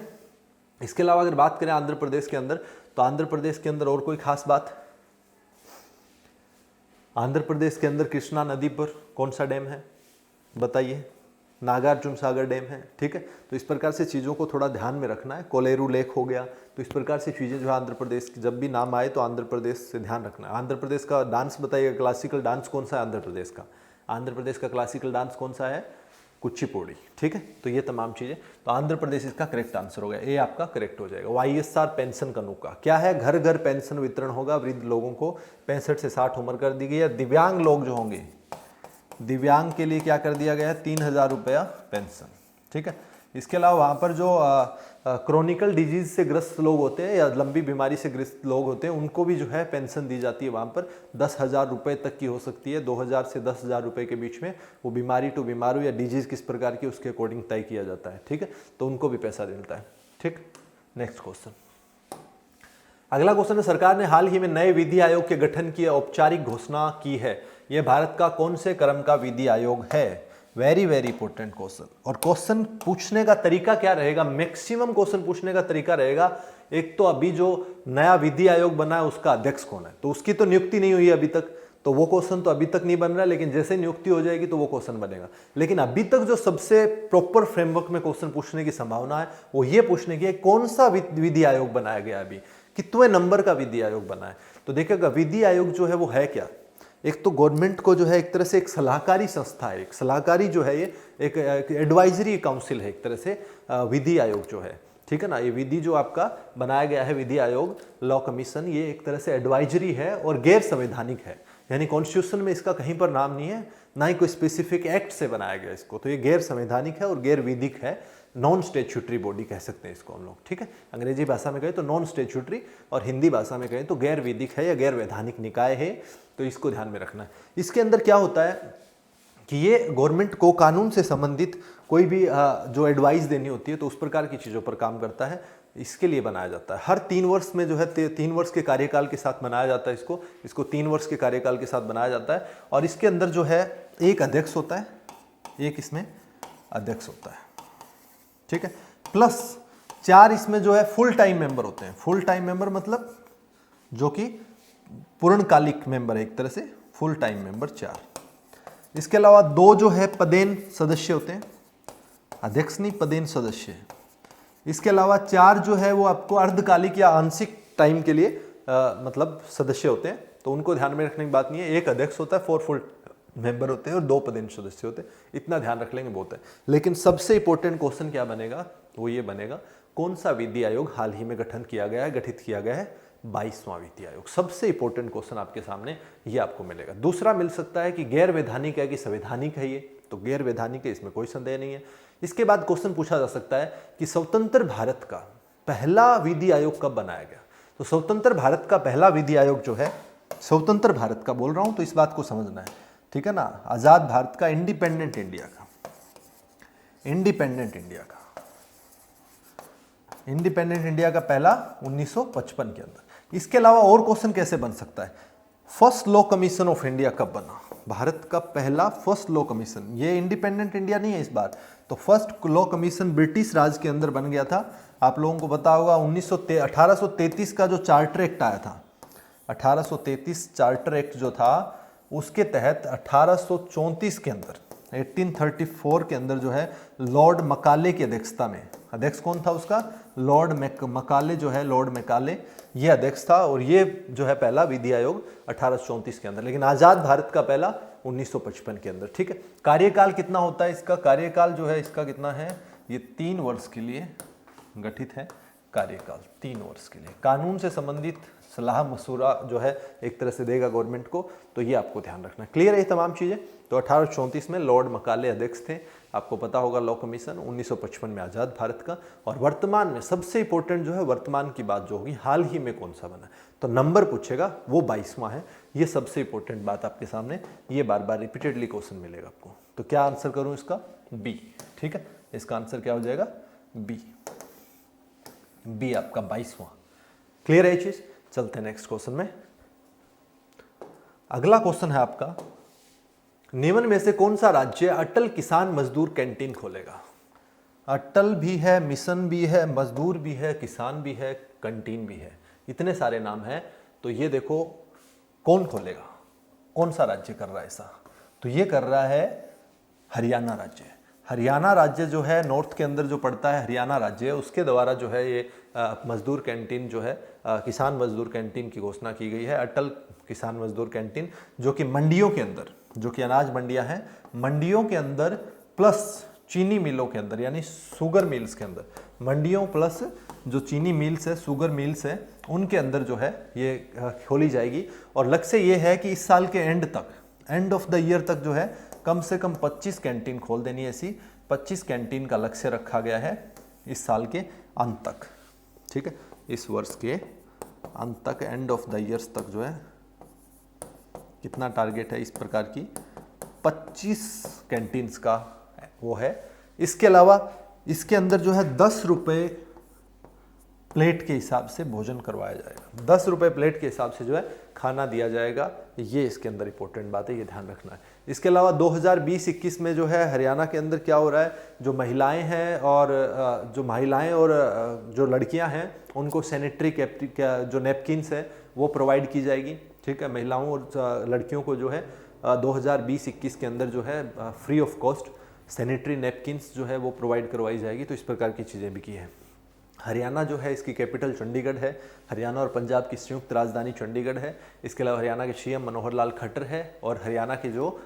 इसके अलावा अगर बात करें आंध्र प्रदेश के अंदर, तो आंध्र प्रदेश के अंदर और कोई खास बात? आंध्र प्रदेश के अंदर कृष्णा नदी पर कौन सा डैम है बताइए? नागार्जुन सागर डैम है, ठीक है। तो इस प्रकार से चीज़ों को थोड़ा ध्यान में रखना है। कोलेरू लेक हो गया, तो इस प्रकार से चीज़ें जो है आंध्र प्रदेश की जब भी नाम आए तो आंध्र प्रदेश से ध्यान रखना है। आंध्र प्रदेश का डांस बताइएगा, क्लासिकल डांस कौन सा है आंध्र प्रदेश का? आंध्र प्रदेश का क्लासिकल डांस कौन सा है? कुचिपुड़ी, ठीक है। तो ये तमाम चीज़ें, तो आंध्र प्रदेश इसका करेक्ट आंसर हो गया, ये आपका करेक्ट हो जाएगा। वाईएसआर पेंशन कनुका क्या है? घर घर पेंशन वितरण होगा, वृद्ध लोगों को 65 से 60 उम्र कर दी गई है। दिव्यांग लोग जो होंगे, दिव्यांग के लिए क्या कर दिया गया है, 3,000 रुपया पेंशन, ठीक है। इसके अलावा वहाँ पर जो क्रोनिकल डिजीज से ग्रस्त लोग होते हैं या लंबी बीमारी से ग्रस्त लोग होते हैं उनको भी जो है पेंशन दी जाती है। वहाँ पर 10,000 रुपये तक की हो सकती है, 2,000 से 10,000 रुपये के बीच में। वो बीमारी टू बीमारू या डिजीज किस प्रकार की उसके अकॉर्डिंग तय किया जाता है, ठीक है। तो उनको भी पैसा मिलता है, ठीक। नेक्स्ट क्वेश्चन, अगला क्वेश्चन है, सरकार ने हाल ही में नए विधि आयोग के गठन की औपचारिक घोषणा की है, यह भारत का कौन से क्रम का विधि आयोग है? Very very important question. और क्वेश्चन पूछने का तरीका क्या रहेगा? मैक्सिमम क्वेश्चन पूछने का तरीका रहेगा, एक तो अभी जो नया विधि आयोग बना है उसका अध्यक्ष कौन है, तो उसकी तो नियुक्ति नहीं हुई अभी तक, तो वो क्वेश्चन तो अभी तक नहीं बन रहा है, लेकिन जैसे नियुक्ति हो जाएगी तो वो क्वेश्चन बनेगा। लेकिन अभी तक जो सबसे प्रॉपर फ्रेमवर्क में क्वेश्चन पूछने की संभावना है वो ये पूछने की है, कौन सा विधि आयोग बनाया गया अभी, कितने नंबर का विधि आयोग बना है। तो देखिएगा विधि आयोग जो है वो है क्या, एक तो गवर्नमेंट को जो है एक तरह से एक सलाहकारी संस्था है, एक सलाहकारी जो है ये एक एडवाइजरी काउंसिल है एक तरह से विधि आयोग जो है, ठीक है ना। ये विधि जो आपका बनाया गया है विधि आयोग लॉ कमीशन, ये एक तरह से एडवाइजरी है और गैर संवैधानिक है, यानी कॉन्स्टिट्यूशन में इसका कहीं पर नाम नहीं है, ना ही कोई स्पेसिफिक एक्ट से बनाया गया इसको, तो ये गैर संवैधानिक है और गैर विधिक है, नॉन स्टेच्यूटरी बॉडी कह सकते हैं इसको हम लोग, ठीक है। अंग्रेजी भाषा में कहें तो नॉन स्टेच्यूटरी और हिंदी भाषा में कहें तो गैर विधिक है या गैर वैधानिक निकाय है, तो इसको ध्यान में रखना है। इसके अंदर क्या होता है कि ये गवर्नमेंट को कानून से संबंधित कोई भी जो एडवाइस देनी होती है तो उस प्रकार की चीज़ों पर काम करता है, इसके लिए बनाया जाता है। हर 3 वर्ष में जो है 3 वर्ष के कार्यकाल के साथ बनाया जाता है इसको 3 वर्ष के कार्यकाल के साथ बनाया जाता है। और इसके अंदर जो है एक अध्यक्ष होता है, एक इसमें अध्यक्ष होता है, ठीक है, प्लस 4 इसमें जो है फुल टाइम मेंबर होते हैं। फुल टाइम मेंबर मतलब जो कि पूर्णकालिक मेंबर है एक तरह से, फुल टाइम मेंबर 4। इसके अलावा 2 जो है पदेन सदस्य होते हैं, अध्यक्ष नहीं पदेन सदस्य है। इसके अलावा 4 जो है वो आपको अर्धकालिक या आंशिक टाइम के लिए मतलब सदस्य होते हैं, तो उनको ध्यान में रखने की बात नहीं है। एक अध्यक्ष होता है, 4 फुल मेंबर होते हैं और 2 पदेन सदस्य होते हैं, इतना ध्यान रख लेंगे बहुत है। लेकिन सबसे इंपॉर्टेंट क्वेश्चन क्या बनेगा, वो ये बनेगा, कौन सा विधि आयोग हाल ही में गठित किया गया है? 22वां विधि आयोग। सबसे इंपॉर्टेंट क्वेश्चन आपके सामने ये आपको मिलेगा। दूसरा मिल सकता है कि गैर वैधानिक है कि संवैधानिक है, ये तो गैर वैधानिक है, इसमें कोई संदेह नहीं है। इसके बाद क्वेश्चन पूछा जा सकता है कि स्वतंत्र भारत का पहला विधि आयोग कब बनाया गया? तो स्वतंत्र भारत का पहला विधि आयोग जो है, स्वतंत्र भारत का बोल रहा हूं तो इस बात को समझना है, ठीक है ना। आजाद भारत का, इंडिपेंडेंट इंडिया का, इंडिपेंडेंट इंडिया का पहला 1955 के अंदर। इसके अलावा और क्वेश्चन कैसे बन सकता है, first law commission of India कब बना? भारत का पहला फर्स्ट लॉ कमीशन, ये इंडिपेंडेंट इंडिया नहीं है इस बार, तो फर्स्ट लॉ कमीशन ब्रिटिश राज के अंदर बन गया था। आप लोगों को पता होगा 1833 का जो चार्टर एक्ट आया था, 1833 चार्टर एक्ट जो था, उसके तहत 1834 के अंदर, 1834 के अंदर जो है लॉर्ड मकाले की अध्यक्षता में, अध्यक्ष कौन था उसका? लॉर्ड मकाले जो है, लॉर्ड मकाले ये अध्यक्ष था, और ये जो है पहला विधि आयोग 1834 के अंदर। लेकिन आजाद भारत का पहला 1955 के अंदर, ठीक है। कार्यकाल कितना होता है इसका? कार्यकाल जो है इसका कितना है? ये 3 वर्ष के लिए गठित है कार्यकाल, 3 वर्ष के लिए। कानून से संबंधित सलाह मशूरा जो है एक तरह से देगा गवर्नमेंट को, तो ये आपको ध्यान रखना। क्लियर है ये तमाम चीज़ें? तो 1834 में लॉर्ड मकाले अध्यक्ष थे, आपको पता होगा लॉ कमीशन, 1955 में आज़ाद भारत का। और वर्तमान में सबसे इंपॉर्टेंट जो है वर्तमान की बात जो होगी, हाल ही में कौन सा बना, तो नंबर पूछेगा वो 22वां है। ये सबसे इंपॉर्टेंट बात आपके सामने, ये बार बार रिपीटेडली क्वेश्चन मिलेगा आपको। तो क्या आंसर करूँ इसका? बी, ठीक है। इसका आंसर क्या हो जाएगा? बी आपका 22वां। क्लियर है ये चीज? चलते हैं नेक्स्ट क्वेश्चन में। अगला क्वेश्चन है आपका, निम्न में से कौन सा राज्य अटल किसान मजदूर कैंटीन खोलेगा? अटल भी है, मिशन भी है, मजदूर भी है, किसान भी है, कैंटीन भी है, इतने सारे नाम हैं। तो ये देखो कौन खोलेगा, कौन सा राज्य कर रहा है ऐसा? तो ये कर रहा है हरियाणा राज्य। हरियाणा राज्य जो है नॉर्थ के अंदर जो पड़ता है, हरियाणा राज्य, उसके द्वारा जो है ये मजदूर कैंटीन जो है, किसान मजदूर कैंटीन की घोषणा की गई है। अटल किसान मजदूर कैंटीन, जो कि मंडियों के अंदर, जो कि अनाज मंडियां हैं, मंडियों के अंदर प्लस चीनी मिलों के अंदर, यानी शुगर मिल्स के अंदर, मंडियों प्लस जो चीनी मिल्स है, शुगर मिल्स है, उनके अंदर जो है ये खोली जाएगी। और लक्ष्य ये है कि इस साल के एंड तक, एंड ऑफ द ईयर तक जो है कम से कम 25 कैंटीन खोल देनी है। ऐसी 25 कैंटीन का लक्ष्य रखा गया है इस साल के अंत तक, ठीक है, इस वर्ष के अंत तक, एंड ऑफ द ईयर्स तक जो है कितना टारगेट है इस प्रकार की 25 कैंटीन्स का वो है। इसके अलावा इसके अंदर जो है 10 रुपये प्लेट के हिसाब से भोजन करवाया जाएगा, 10 रुपये प्लेट के हिसाब से जो है खाना दिया जाएगा। ये इसके अंदर इंपॉर्टेंट बात है, ये ध्यान रखना है। इसके अलावा 2020-21 में जो है हरियाणा के अंदर क्या हो रहा है, जो महिलाएं हैं और जो लड़कियां हैं उनको सैनिटरी जो नैपकिन्स है वो प्रोवाइड की जाएगी, ठीक है। महिलाओं और लड़कियों को जो है 2020-21 के अंदर जो है free of cost sanitary napkins जो है वो प्रोवाइड करवाई जाएगी। तो इस प्रकार की चीज़ें भी की हैं। हरियाणा जो है इसकी कैपिटल चंडीगढ़ है, हरियाणा और पंजाब की संयुक्त राजधानी चंडीगढ़ है। इसके अलावा हरियाणा के सीएम मनोहर लाल खट्टर है और हरियाणा के जो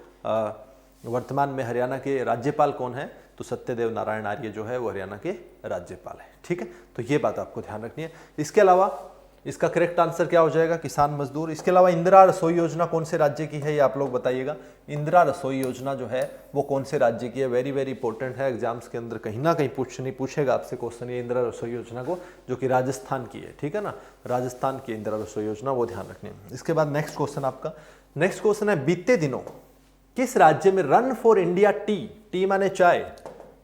वर्तमान में हरियाणा के राज्यपाल कौन है, तो सत्यदेव नारायण आर्य जो है वो हरियाणा के राज्यपाल है, ठीक है। तो ये बात आपको ध्यान रखनी है। इसके अलावा इसका करेक्ट आंसर क्या हो जाएगा, किसान मजदूर। इसके अलावा इंदिरा रसोई योजना कौन से राज्य की है, ये आप लोग बताइएगा। इंदिरा रसोई योजना जो है वो कौन से राज्य की है, वेरी वेरी इंपॉर्टेंट है, एग्जाम्स के अंदर कहीं ना कहीं पूछेगा आपसे क्वेश्चन ये इंदिरा रसोई योजना को, जो कि राजस्थान की है, ठीक है ना, राजस्थान की इंदिरा रसोई योजना, वो ध्यान रखनी है। इसके बाद नेक्स्ट क्वेश्चन आपका, नेक्स्ट क्वेश्चन है बीते दिनों किस राज्य में रन फॉर इंडिया टी माने चाय,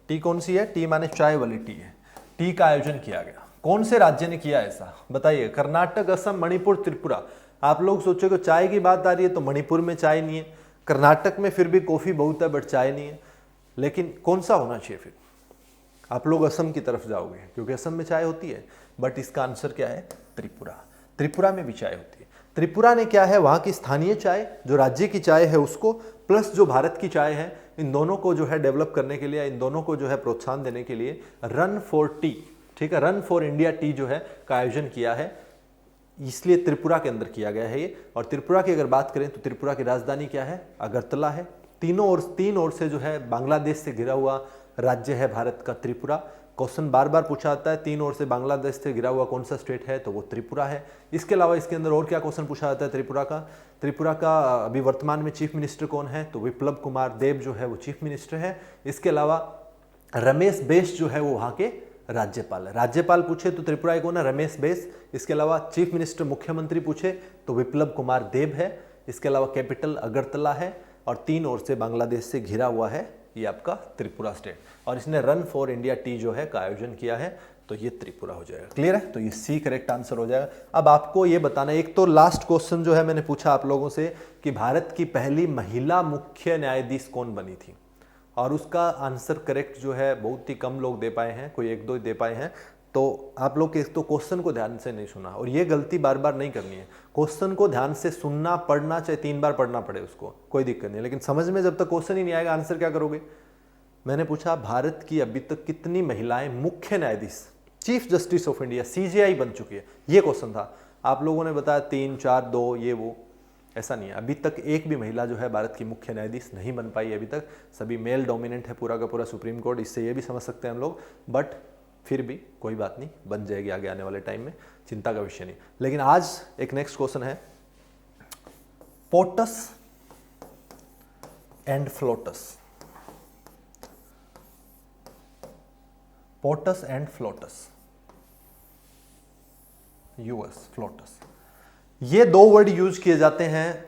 टी कौन सी है, टी माने चाय वाली टी है, टी का आयोजन किया गया। कौन से राज्य ने किया ऐसा बताइए, कर्नाटक, असम, मणिपुर, त्रिपुरा। आप लोग सोचोगे चाय की बात आ रही है तो मणिपुर में चाय नहीं है, कर्नाटक में फिर भी कॉफी बहुत है बट चाय नहीं है, लेकिन कौन सा होना चाहिए फिर? आप लोग असम की तरफ जाओगे क्योंकि असम में चाय होती है, बट इसका आंसर क्या है, त्रिपुरा। त्रिपुरा में भी चाय होती है। त्रिपुरा ने क्या है, वहां की स्थानीय चाय जो राज्य की चाय है उसको, प्लस जो भारत की चाय है, इन दोनों को जो है डेवलप करने के लिए, इन दोनों को जो है प्रोत्साहन देने के लिए रन फॉर टी, ठीक है, रन फॉर इंडिया टी जो है का आयोजन किया है, इसलिए त्रिपुरा के अंदर किया गया है ये। और त्रिपुरा की अगर बात करें तो त्रिपुरा की राजधानी क्या है, अगरतला है। तीन ओर से जो है बांग्लादेश से घिरा हुआ राज्य है भारत का त्रिपुरा। क्वेश्चन बार बार पूछा जाता है, तीन ओर से बांग्लादेश से घिरा हुआ कौन सा स्टेट है, तो वो त्रिपुरा है। इसके अलावा इसके अंदर और क्या क्वेश्चन पूछा जाता है त्रिपुरा का अभी वर्तमान में चीफ मिनिस्टर कौन है, तो विप्लव कुमार देब जो है वो चीफ मिनिस्टर है। इसके अलावा रमेश बैस जो है वो वहाँ के राज्यपाल है। राज्यपाल पूछे तो त्रिपुरा कौन है, रमेश बैस। इसके अलावा चीफ मिनिस्टर मुख्यमंत्री पूछे तो विप्लव कुमार देब है। इसके अलावा कैपिटल अगरतला है और तीन ओर से बांग्लादेश से घिरा हुआ है ये आपका त्रिपुरा स्टेट। और इसने रन फॉर इंडिया टी जो है का आयोजन किया है, तो ये त्रिपुरा हो जाएगा। क्लियर है, तो ये सी करेक्ट आंसर हो जाएगा। अब आपको ये बताना, एक तो लास्ट क्वेश्चन जो है मैंने पूछा आप लोगों से कि भारत की पहली महिला मुख्य न्यायाधीश कौन बनी थी, और उसका आंसर करेक्ट जो है बहुत ही कम लोग दे पाए हैं, कोई एक दो ही दे पाए हैं। तो आप लोग एक तो क्वेश्चन को ध्यान से नहीं सुना, और ये गलती बार बार नहीं करनी है। क्वेश्चन को ध्यान से सुनना, पढ़ना, चाहे 3 बार पढ़ना पड़े उसको, कोई दिक्कत नहीं, लेकिन समझ में जब तक क्वेश्चन ही नहीं आएगा आंसर क्या करोगे। मैंने पूछा भारत की अभी तक कितनी महिलाएं मुख्य न्यायाधीश, chief justice of India, CJI बन चुकी है, ये क्वेश्चन था। आप लोगों ने बताया 3, 4, 2 ये वो, ऐसा नहीं है। अभी तक एक भी महिला जो है भारत की मुख्य न्यायाधीश नहीं बन पाई अभी तक, सभी मेल डोमिनेंट है पूरा का पूरा सुप्रीम कोर्ट। इससे ये भी समझ सकते हैं हम लोग, बट फिर भी कोई बात नहीं, बन जाएगी आगे आने वाले टाइम में, चिंता का विषय नहीं। लेकिन आज एक नेक्स्ट क्वेश्चन है, POTUS and FLOTUS, POTUS and FLOTUS, US FLOTUS, ये 2 वर्ड यूज किए जाते हैं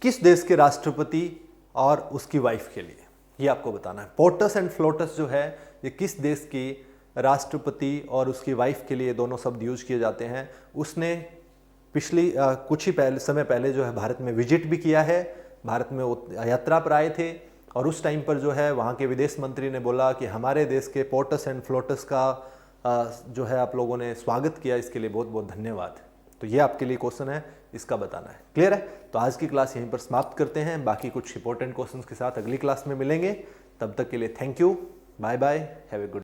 किस देश के राष्ट्रपति और उसकी वाइफ के लिए, ये आपको बताना है। पोर्टस एंड फ्लोटस जो है ये किस देश की राष्ट्रपति और उसकी वाइफ के लिए दोनों शब्द यूज किए जाते हैं। उसने पिछली कुछ ही समय पहले जो है भारत में विजिट भी किया है, भारत में वो यात्रा पर आए थे, और उस टाइम पर जो है वहाँ के विदेश मंत्री ने बोला कि हमारे देश के पोर्टस एंड फ्लोटस का जो है आप लोगों ने स्वागत किया, इसके लिए बहुत बहुत धन्यवाद। तो ये आपके लिए क्वेश्चन है, इसका बताना है। क्लियर है, तो आज की क्लास यहीं पर समाप्त करते हैं, बाकी कुछ इंपॉर्टेंट क्वेश्चंस के साथ अगली क्लास में मिलेंगे। तब तक के लिए thank you, bye bye, have a good